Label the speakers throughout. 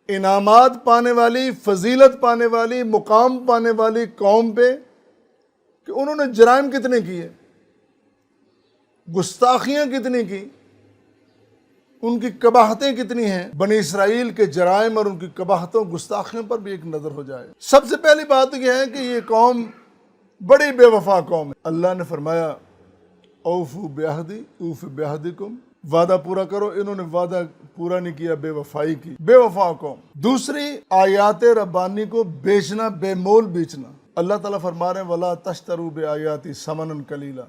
Speaker 1: انعامات پانے والی، فضیلت پانے والی، مقام پانے والی قوم پہ کہ انہوں نے جرائم کتنے کیے، گستاخیاں کتنی کی، ان کی قباحتیں کتنی ہیں۔ بنی اسرائیل کے جرائم اور ان کی قباحتوں گستاخیوں پر بھی ایک نظر ہو جائے۔ سب سے پہلی بات یہ ہے کہ یہ قوم بڑی بے وفا قوم ہے۔ اللہ نے فرمایا اوفو بعہدی اوف بعہدکم، وعدہ پورا کرو، انہوں نے وعدہ پورا نہیں کیا، بے وفائی کی، بے وفا قوم۔ دوسری، آیات ربانی کو بیچنا، بے مول بیچنا۔ اللہ تعالیٰ فرما رہے ہیں وَلَا تَشْتَرُوا بِآيَاتِي ثَمَنًا قَلِيلًا،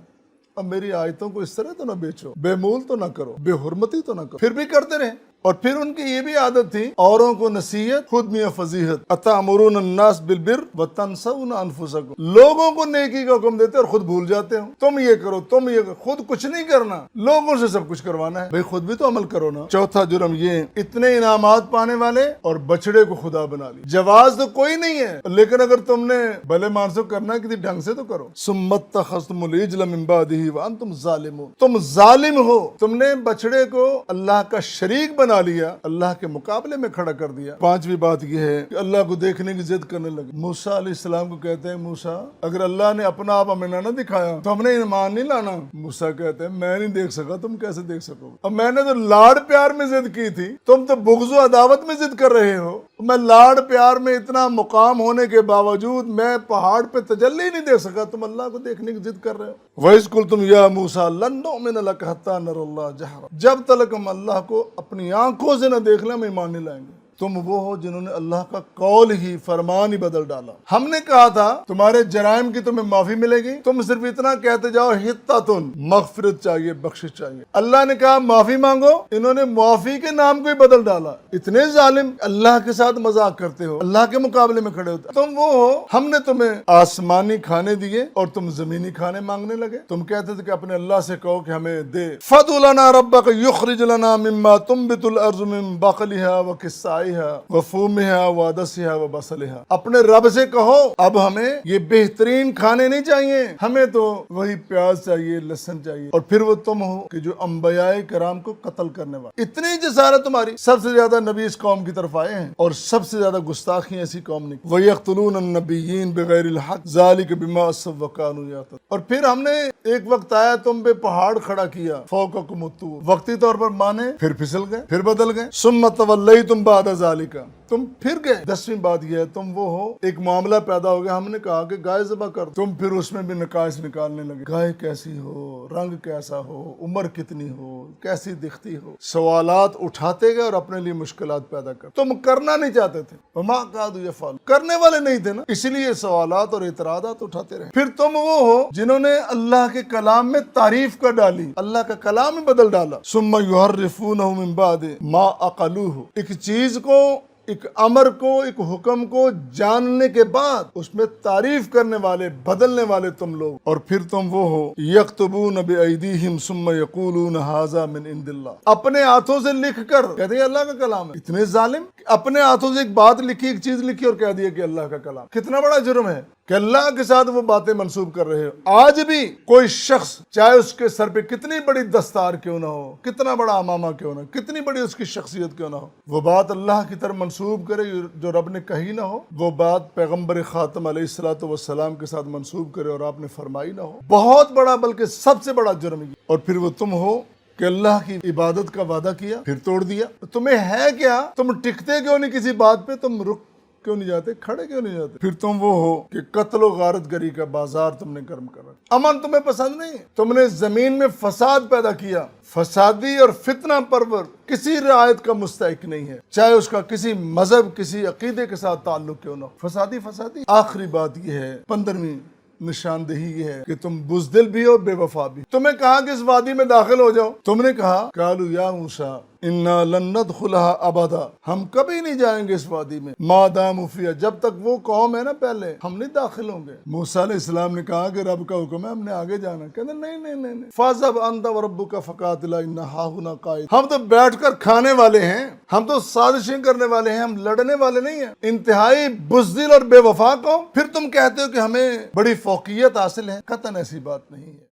Speaker 1: اب میری آیتوں کو اس طرح تو نہ بیچو، بے مول تو نہ کرو، بے حرمتی تو نہ کرو۔ پھر بھی کرتے رہے۔ اور پھر ان کی یہ بھی عادت تھی، اوروں کو نصیحت، خود میاں فضیحت، اتأمرون الناس بالبر وتنسون انفسکم، لوگوں کو نیکی کا حکم دیتے اور خود بھول جاتے ہو، تم یہ کرو، تم یہ کرو، خود کچھ نہیں کرنا، لوگوں سے سب کچھ کروانا ہے، بھئی خود بھی تو عمل کرو نا۔ چوتھا جرم یہ، اتنے انعامات پانے والے اور بچڑے کو خدا بنا لی۔ جواز تو کوئی نہیں ہے، لیکن اگر تم نے بھلے مانسو کرنا ہے کسی ڈھنگ سے تو کرو۔ ثم اتخذتم العجل من بعدہ وانتم ظالمون، تم ظالم ہو، تم نے بچڑے کو اللہ کا شریک بنا لیا، اللہ کے مقابلے میں کھڑا کر دیا۔ پانچویں بات یہ ہے کہ اللہ کو دیکھنے کی ضد کرنے لگے۔ موسیٰ علیہ السلام کو کہتے ہیں موسیٰ اگر اللہ نے اپنا آپ ہمیں نہ دکھایا تو ہم نے ایمان نہیں لانا۔ موسیٰ کہتے ہیں میں نہیں دیکھ سکا، تم کیسے دیکھ سکو گے؟ اب میں نے تو لاڑ پیار میں ضد کی تھی، تم تو بغض و عداوت میں ضد کر رہے ہو۔ میں لاڑ پیار میں اتنا مقام ہونے کے باوجود میں پہاڑ پہ تجلی نہیں دیکھ سکا، تم اللہ کو دیکھنے کی ضد کر رہے ہو۔ وَإِذْ قُلْتُمْ يَا مُوسَىٰ لَن نُؤْمِنَ لَكَ حَتَّىٰ نَرَى اللَّهَ جَهْرًا، جب تک ہم اللہ کو اپنی آنکھوں سے نہ دیکھ لیں ہم ایمان نہیں لائیں گے۔ تم وہ ہو جنہوں نے اللہ کا قول ہی، فرمان ہی بدل ڈالا۔ ہم نے کہا تھا تمہارے جرائم کی تمہیں معافی ملے گی، تم صرف اتنا کہتے جاؤ حتۃ، مغفرت چاہیے، بخشش چاہیے۔ اللہ نے کہا معافی مانگو، انہوں نے معافی کے نام کو ہی بدل ڈالا۔ اتنے ظالم، اللہ کے ساتھ مذاق کرتے ہو، اللہ کے مقابلے میں کھڑے ہوتے تم وہ ہو، ہم نے تمہیں آسمانی کھانے دیے اور تم زمینی کھانے مانگنے لگے۔ تم کہتے تھے کہ اپنے اللہ سے کہو کہ ہمیں دے، فَادْعُ لَنَا رَبَّكَ يُخْرِجْ لَنَا مِمَّا تُنبِتُ الْأَرْضُ مِن بَقْلِهَا وَقِثَّائِهَا وفومها وعدسها وبصلها، اپنے رب سے کہو اب ہمیں یہ بہترین کھانے نہیں چاہیے، ہمیں تو وہی پیاز چاہیے، لہسن چاہیے۔ اور پھر وہ تم ہو کہ جو انبیاء کرام کو قتل کرنے والے، اتنی جسارت تمہاری، سب سے زیادہ نبی اس قوم کی طرف آئے ہیں اور سب سے زیادہ گستاخی ایسی قوم نے کی۔ وَيَقْتُلُونَ النَّبِيِّينَ بِغَيْرِ الْحَقِّ ذَلِكَ بِمَا عَصَوْا وَكَانُوا يَعْتَدُونَ۔ اور پھر ہم نے ایک وقت آیا تم پہ پہاڑ کھڑا کیا، فوقکم الطور، وقتی طور پر مانے، پھر پھسل گئے، پھر بدل گئے۔ ثُمَّ تَوَلَّيْتُمْ بَعْدَ ذَلِكَ، تم پھر گئے۔ 10ویں بات یہ ہے تم وہ ہو، ایک معاملہ پیدا ہو گیا، ہم نے کہا کہ گائے ذبح کر، تم پھر اس میں بھی نقائص نکالنے لگے، گائے کیسی ہو، رنگ کیسا ہو، عمر کتنی ہو، کیسی دکھتی ہو، سوالات اٹھاتے گئے اور اپنے لیے مشکلات پیدا کر۔ تم کرنا نہیں چاہتے تھے، وما کادوا یفعلون، کرنے والے نہیں تھے نا، اس لیے سوالات اور اعتراضات اٹھاتے رہے۔ پھر تم وہ ہو جنہوں نے اللہ کے کلام میں تعریف کر ڈالی، اللہ کا کلام ہی بدل ڈالا۔ ثم یحرفونہ من بعد ما عقلوہ، ایک چیز کو، ایک امر کو، ایک حکم کو جاننے کے بعد اس میں تعریف کرنے والے، بدلنے والے تم لوگ۔ اور پھر تم وہ ہو یکتبون بایدیہم ثم یقولون ھذا من عند اللہ، اپنے ہاتھوں سے لکھ کر کہتے ہیں اللہ کا کلام ہے۔ اتنے ظالم، اپنے ہاتھوں سے ایک بات لکھی، ایک چیز لکھی اور کہہ دیا کہ اللہ کا کلام۔ کتنا بڑا جرم ہے کہ اللہ کے ساتھ وہ باتیں منسوب کر رہے ہو۔ آج بھی کوئی شخص، چاہے اس کے سر پہ کتنی بڑی دستار کیوں نہ ہو، کتنا بڑا امامہ کیوں نہ ہو، کتنی بڑی اس کی شخصیت کیوں نہ ہو، وہ بات اللہ کی طرف منسوب کرے جو رب نے کہی نہ ہو، وہ بات پیغمبر خاتم علیہ الصلوۃ والسلام کے ساتھ منسوب کرے اور آپ نے فرمائی نہ ہو، بہت بڑا، بلکہ سب سے بڑا جرم ہے۔ اور پھر وہ تم ہو کہ اللہ کی عبادت کا وعدہ کیا، پھر توڑ دیا۔ تمہیں ہے کیا، تم ٹکتے کیوں نہیں کسی بات پہ، تم رک کیوں نہیں جاتے، کھڑے کیوں نہیں جاتے؟ پھر تم وہ ہو کہ قتل و غارت گری کا بازار تم نے گرم کر رکھا، امن تمہیں پسند نہیں، تم نے زمین میں فساد پیدا کیا، فسادی اور فتنہ پرور کسی رعایت کا مستحق نہیں ہے، چاہے اس کا کسی مذہب، کسی عقیدے کے ساتھ تعلق کیوں نہ ہو، فسادی فسادی۔ آخری بات یہ ہے، 15ویں نشاندہی یہ ہے کہ تم بزدل بھی ہو، بے وفا بھی۔ تمہیں کہا کہ اس وادی میں داخل ہو جاؤ، تم نے کہا قالوا یا موسیٰ انا لن ندخلها ابدا، ہم کبھی نہیں جائیں گے اس وادی میں، ما داموا فیہا، جب تک وہ قوم ہے نا پہلے، ہم نہیں داخل ہوں گے۔ موسیٰ علیہ السلام نے کہا کہ رب کا حکم ہے، ہم نے آگے جانا۔ کہتے نہیں نہیں نہیں نہیں، فاذهب انت وربک فقاتلا انا ھاہنا قاعدون، ہم تو بیٹھ کر کھانے والے ہیں، ہم تو سازشیں کرنے والے ہیں، ہم لڑنے والے نہیں ہیں۔ انتہائی بزدل اور بے وفا قوم، پھر تم کہتے ہو کہ ہمیں بڑی فوقیت حاصل ہے، قطعاً ایسی بات نہیں ہے۔